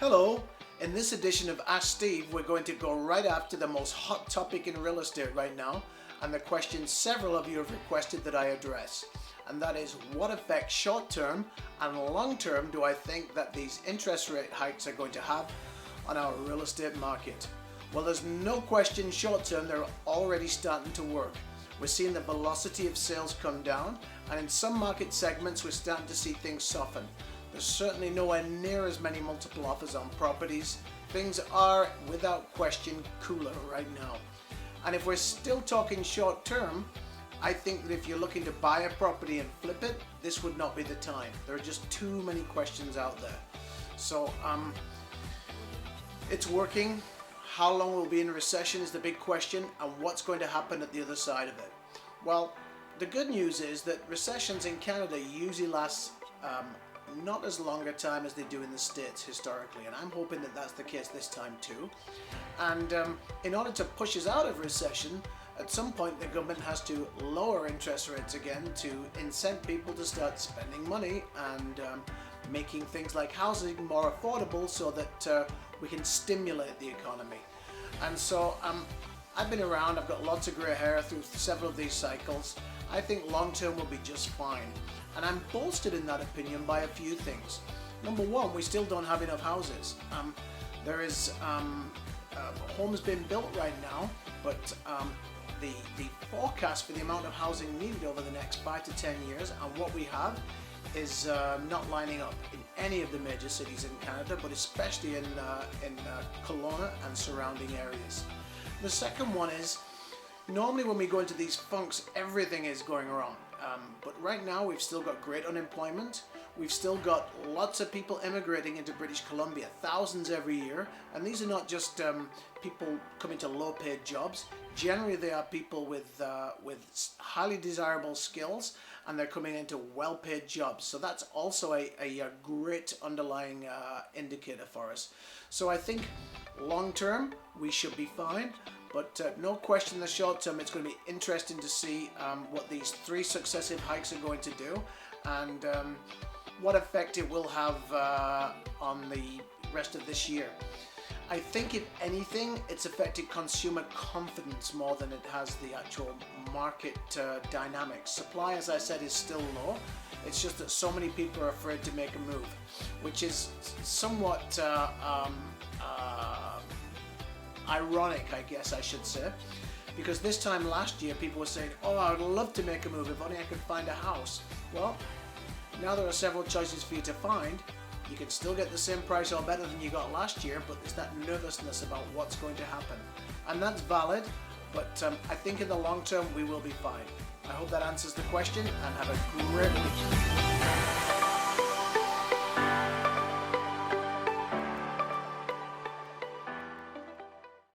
Hello, in this edition of Ask Steve, we're going to go right after the most hot topic in real estate right now, and the question several of you have requested that I address. And that is, what effect short-term and long-term do I think that these interest rate hikes are going to have on our real estate market? Well, there's no question short-term they're already starting to work. We're seeing the velocity of sales come down, and in some market segments we're starting to see things soften. There's certainly nowhere near as many multiple offers on properties. Things are, without question, cooler right now. And if we're still talking short term, I think that if you're looking to buy a property and flip it, this would not be the time. There are just too many questions out there. So it's working. How long we'll be in a recession is the big question, and what's going to happen at the other side of it? Well, the good news is that recessions in Canada usually last not as long a time as they do in the States historically, and I'm hoping that that's the case this time too. And in order to push us out of recession, at some point the government has to lower interest rates again to incent people to start spending money and making things like housing more affordable so that we can stimulate the economy. And so I've been around, I've got lots of grey hair through several of these cycles. I think long term will be just fine. And I'm bolstered in that opinion by a few things. Number one, we still don't have enough houses. There is homes being built right now, but the forecast for the amount of housing needed over the next 5 to 10 years and what we have is not lining up in any of the major cities in Canada, but especially in Kelowna and surrounding areas. The second one is, normally when we go into these funks, everything is going wrong. But right now we've still got great unemployment. We've still got lots of people immigrating into British Columbia, thousands every year. And these are not just people coming to low-paid jobs. Generally, they are people with highly desirable skills, and they're coming into well-paid jobs. So that's also a great underlying indicator for us. So I think long-term, we should be fine. But no question in the short term, it's going to be interesting to see what these 3 successive hikes are going to do and what effect it will have on the rest of this year. I think if anything, it's affected consumer confidence more than it has the actual market dynamics. Supply, as I said, is still low. It's just that so many people are afraid to make a move, which is somewhat ironic, I guess I should say, because this time last year people were saying, oh, I'd love to make a move if only I could find a house. Well, now there are several choices for you to find. You can still get the same price or better than you got last year, but there's that nervousness about what's going to happen. And that's valid, but I think in the long term we will be fine. I hope that answers the question, and have a great week.